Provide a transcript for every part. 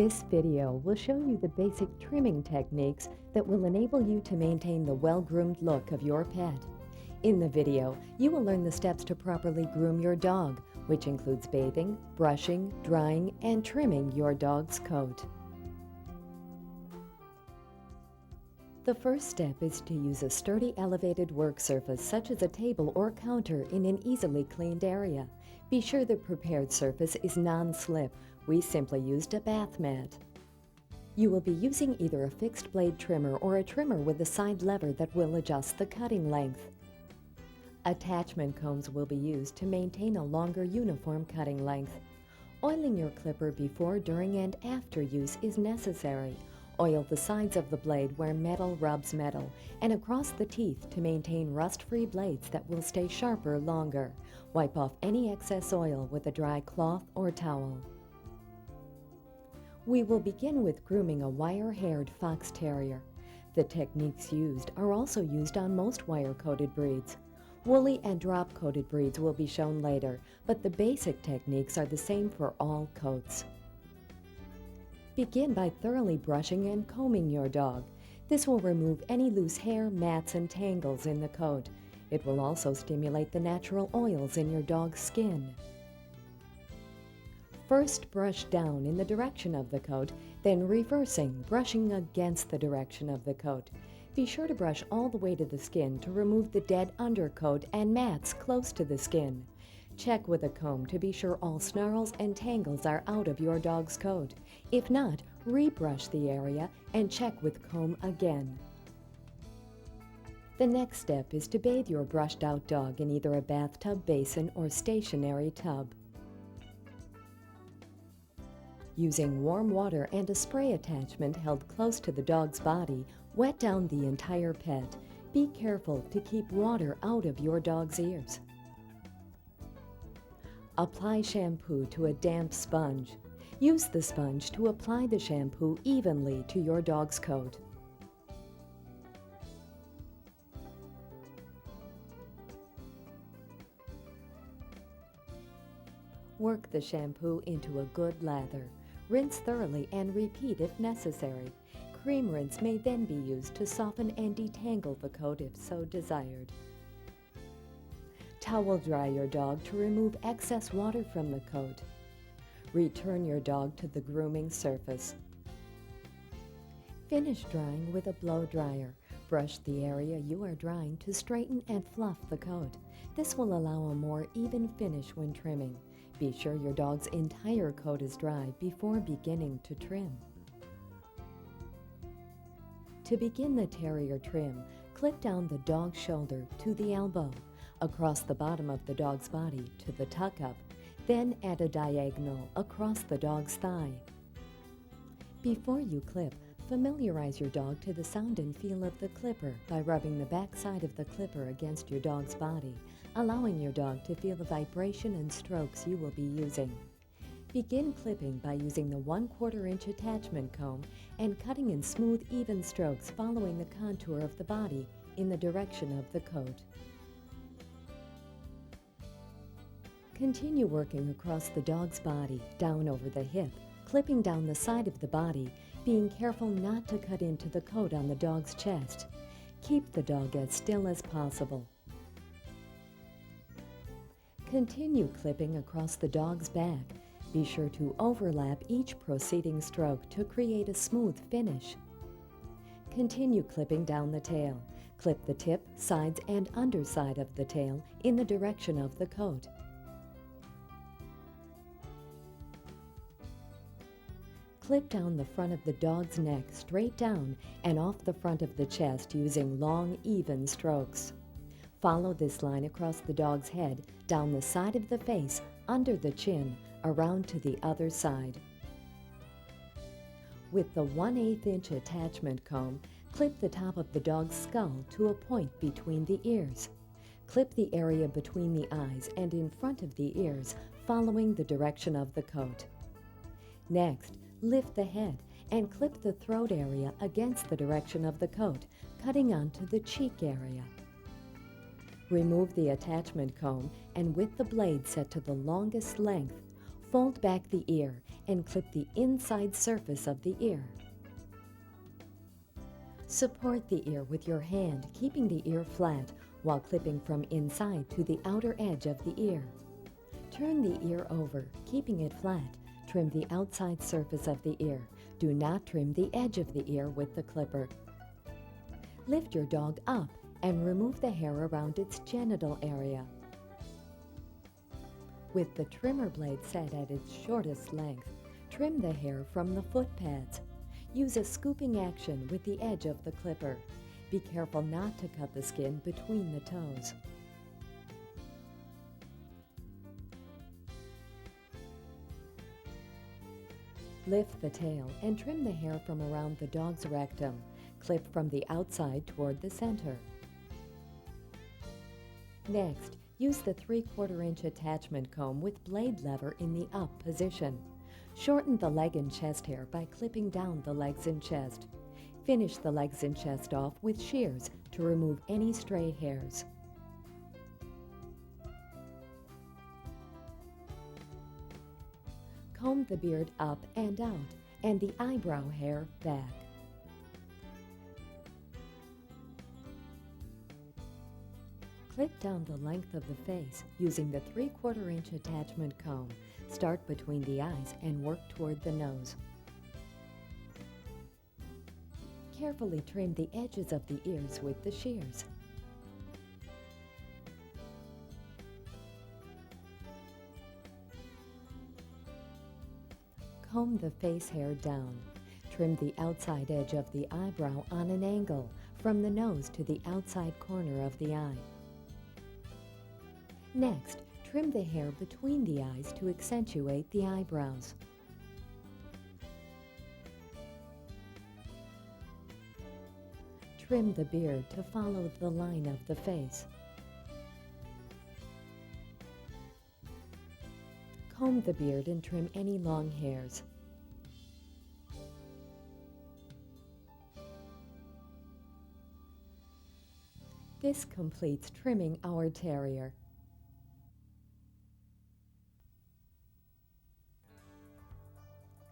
This video will show you the basic trimming techniques that will enable you to maintain the well-groomed look of your pet. In the video, you will learn the steps to properly groom your dog, which includes bathing, brushing, drying, and trimming your dog's coat. The first step is to use a sturdy elevated work surface such as a table or counter in an easily cleaned area. Be sure the prepared surface is non-slip. We simply used a bath mat. You will be using either a fixed blade trimmer or a trimmer with a side lever that will adjust the cutting length. Attachment combs will be used to maintain a longer uniform cutting length. Oiling your clipper before, during, and after use is necessary. Oil the sides of the blade where metal rubs metal and across the teeth to maintain rust-free blades that will stay sharper longer. Wipe off any excess oil with a dry cloth or towel. We will begin with grooming a wire-haired fox terrier. The techniques used are also used on most wire-coated breeds. Woolly and drop-coated breeds will be shown later, but the basic techniques are the same for all coats. Begin by thoroughly brushing and combing your dog. This will remove any loose hair, mats, and tangles in the coat. It will also stimulate the natural oils in your dog's skin. First, brush down in the direction of the coat, then reversing, brushing against the direction of the coat. Be sure to brush all the way to the skin to remove the dead undercoat and mats close to the skin. Check with a comb to be sure all snarls and tangles are out of your dog's coat. If not, rebrush the area and check with comb again. The next step is to bathe your brushed out dog in either a bathtub basin or stationary tub. Using warm water and a spray attachment held close to the dog's body, wet down the entire pet. Be careful to keep water out of your dog's ears. Apply shampoo to a damp sponge. Use the sponge to apply the shampoo evenly to your dog's coat. Work the shampoo into a good lather. Rinse thoroughly and repeat if necessary. Cream rinse may then be used to soften and detangle the coat if so desired. Towel dry your dog to remove excess water from the coat. Return your dog to the grooming surface. Finish drying with a blow dryer. Brush the area you are drying to straighten and fluff the coat. This will allow a more even finish when trimming. Be sure your dog's entire coat is dry before beginning to trim. To begin the Terrier Trim, clip down the dog's shoulder to the elbow, across the bottom of the dog's body to the tuck-up, then at a diagonal across the dog's thigh. Before you clip, familiarize your dog to the sound and feel of the clipper by rubbing the back side of the clipper against your dog's body, allowing your dog to feel the vibration and strokes you will be using. Begin clipping by using the 1/4 inch attachment comb and cutting in smooth, even strokes following the contour of the body in the direction of the coat. Continue working across the dog's body, down over the hip, clipping down the side of the body, being careful not to cut into the coat on the dog's chest. Keep the dog as still as possible. Continue clipping across the dog's back. Be sure to overlap each proceeding stroke to create a smooth finish. Continue clipping down the tail. Clip the tip, sides, and underside of the tail in the direction of the coat. Clip down the front of the dog's neck straight down and off the front of the chest using long, even strokes. Follow this line across the dog's head, down the side of the face, under the chin, around to the other side. With the 1/8 inch attachment comb, clip the top of the dog's skull to a point between the ears. Clip the area between the eyes and in front of the ears, following the direction of the coat. Next, lift the head and clip the throat area against the direction of the coat, cutting onto the cheek area. Remove the attachment comb and with the blade set to the longest length, Fold back the ear and clip the inside surface of the ear. Support the ear with your hand, keeping the ear flat while clipping from inside to the outer edge of the ear. Turn the ear over, keeping it flat. Trim the outside surface of the ear. Do not trim the edge of the ear with the clipper. Lift your dog up and remove the hair around its genital area. With the trimmer blade set at its shortest length, trim the hair from the foot pads. Use a scooping action with the edge of the clipper. Be careful not to cut the skin between the toes. Lift the tail and trim the hair from around the dog's rectum. Clip from the outside toward the center. Next, use the 3/4 inch attachment comb with blade lever in the up position. Shorten the leg and chest hair by clipping down the legs and chest. Finish the legs and chest off with shears to remove any stray hairs. Comb the beard up and out, and the eyebrow hair back. Clip down the length of the face using the 3/4 inch attachment comb. Start between the eyes and work toward the nose. Carefully trim the edges of the ears with the shears. Comb the face hair down. Trim the outside edge of the eyebrow on an angle from the nose to the outside corner of the eye. Next, trim the hair between the eyes to accentuate the eyebrows. Trim the beard to follow the line of the face. Comb the beard and trim any long hairs. This completes trimming our terrier.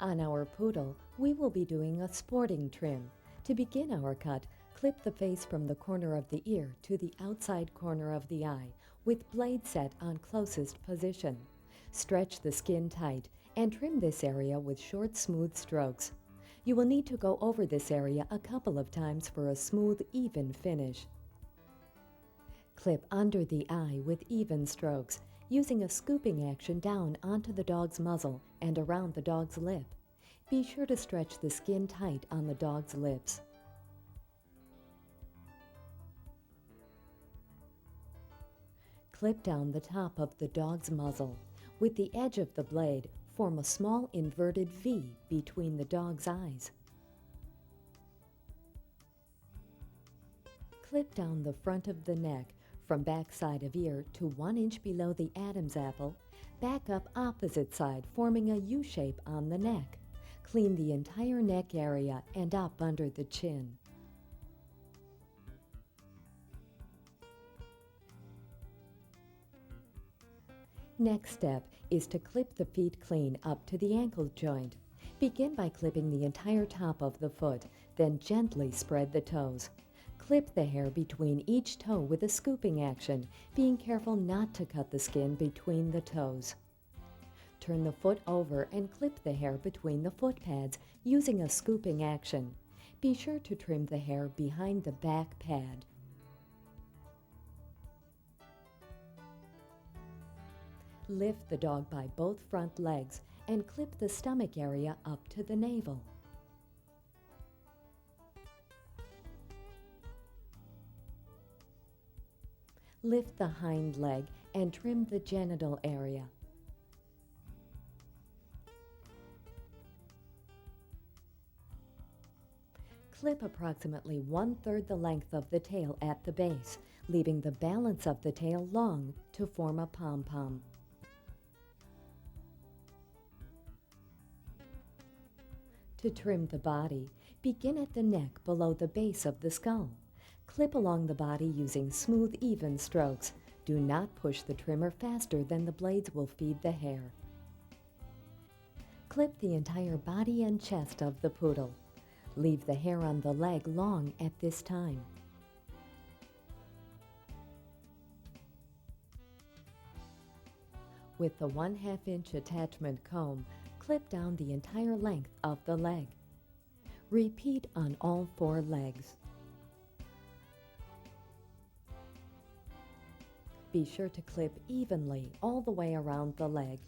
On our poodle, we will be doing a sporting trim. To begin our cut, clip the face from the corner of the ear to the outside corner of the eye, with blade set on closest position. Stretch the skin tight and trim this area with short, smooth strokes. You will need to go over this area a couple of times for a smooth, even finish. Clip under the eye with even strokes, using a scooping action down onto the dog's muzzle and around the dog's lip. Be sure to stretch the skin tight on the dog's lips. Clip down the top of the dog's muzzle. With the edge of the blade, form a small inverted V between the dog's eyes. Clip down the front of the neck from back side of ear to 1 inch below the Adam's apple, back up opposite side, forming a U shape on the neck. Clean the entire neck area and up under the chin. Next step is to clip the feet clean up to the ankle joint. Begin by clipping the entire top of the foot, then gently spread the toes. Clip the hair between each toe with a scooping action, being careful not to cut the skin between the toes. Turn the foot over and clip the hair between the foot pads using a scooping action. Be sure to trim the hair behind the back pad. Lift the dog by both front legs and clip the stomach area up to the navel. Lift the hind leg and trim the genital area. Clip approximately 1/3 the length of the tail at the base, leaving the balance of the tail long to form a pom-pom. To trim the body, begin at the neck below the base of the skull. Clip along the body using smooth, even strokes. Do not push the trimmer faster than the blades will feed the hair. Clip the entire body and chest of the poodle. Leave the hair on the leg long at this time. With the 1/2 inch attachment comb, clip down the entire length of the leg. Repeat on all 4 legs. Be sure to clip evenly all the way around the leg.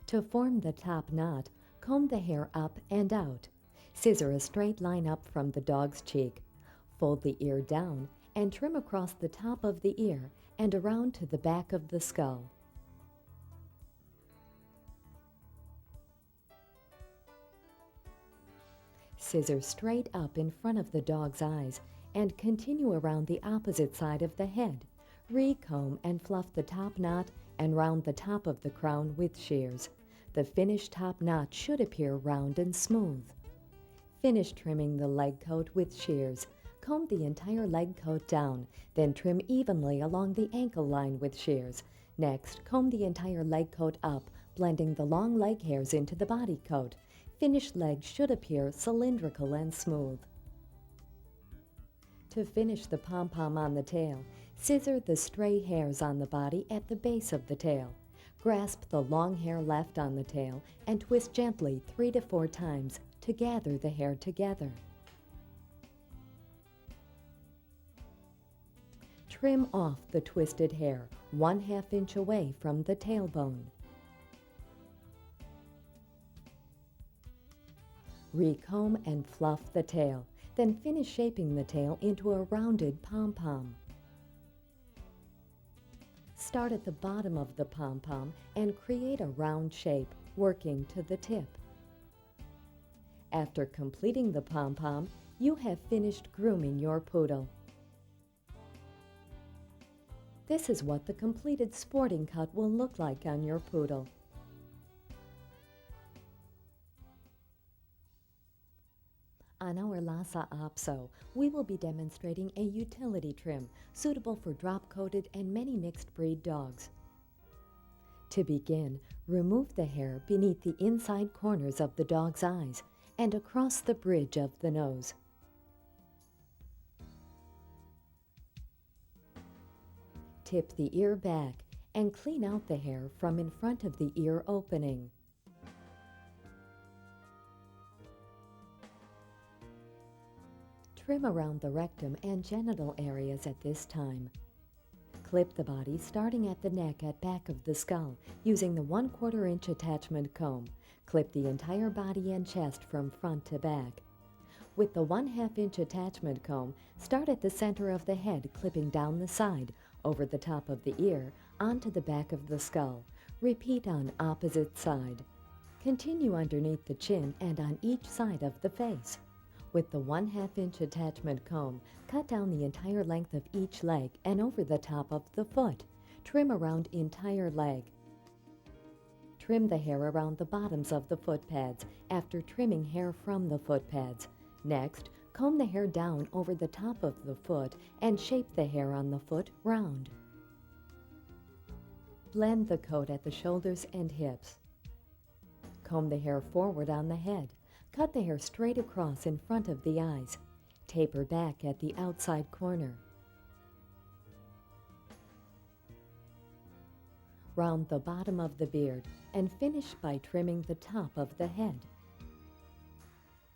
To form the top knot, comb the hair up and out. Scissor a straight line up from the dog's cheek. Fold the ear down and trim across the top of the ear and around to the back of the skull. Scissor straight up in front of the dog's eyes and continue around the opposite side of the head. Recomb and fluff the top knot and round the top of the crown with shears. The finished top knot should appear round and smooth. Finish trimming the leg coat with shears. Comb the entire leg coat down, then trim evenly along the ankle line with shears. Next, comb the entire leg coat up, blending the long leg hairs into the body coat. Finished legs should appear cylindrical and smooth. To finish the pom-pom on the tail, scissor the stray hairs on the body at the base of the tail. Grasp the long hair left on the tail and twist gently 3 to 4 times to gather the hair together. Trim off the twisted hair 1/2 inch away from the tailbone. Recomb and fluff the tail, then finish shaping the tail into a rounded pom-pom. Start at the bottom of the pom-pom and create a round shape, working to the tip. After completing the pom-pom, you have finished grooming your poodle. This is what the completed sporting cut will look like on your poodle. On our Lhasa Apso, we will be demonstrating a utility trim suitable for drop-coated and many mixed-breed dogs. To begin, remove the hair beneath the inside corners of the dog's eyes and across the bridge of the nose. Tip the ear back and clean out the hair from in front of the ear opening. Trim around the rectum and genital areas at this time. Clip the body starting at the neck at back of the skull using the 1/4 inch attachment comb. Clip the entire body and chest from front to back. With the 1/2 inch attachment comb, start at the center of the head, clipping down the side, over the top of the ear, onto the back of the skull. Repeat on opposite side. Continue underneath the chin and on each side of the face. With the 1/2 inch attachment comb, cut down the entire length of each leg and over the top of the foot. Trim around entire leg. Trim the hair around the bottoms of the foot pads after trimming hair from the foot pads. Next, comb the hair down over the top of the foot and shape the hair on the foot round. Blend the coat at the shoulders and hips. Comb the hair forward on the head. Cut the hair straight across in front of the eyes. Taper back at the outside corner. Round the bottom of the beard and finish by trimming the top of the head.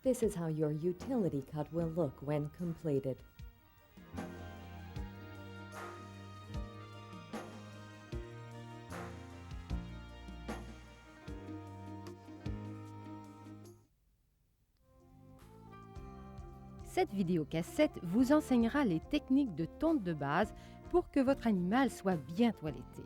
This is how your utility cut will look when completed. Cette vidéocassette vous enseignera les techniques de tonte de base pour que votre animal soit bien toiletté.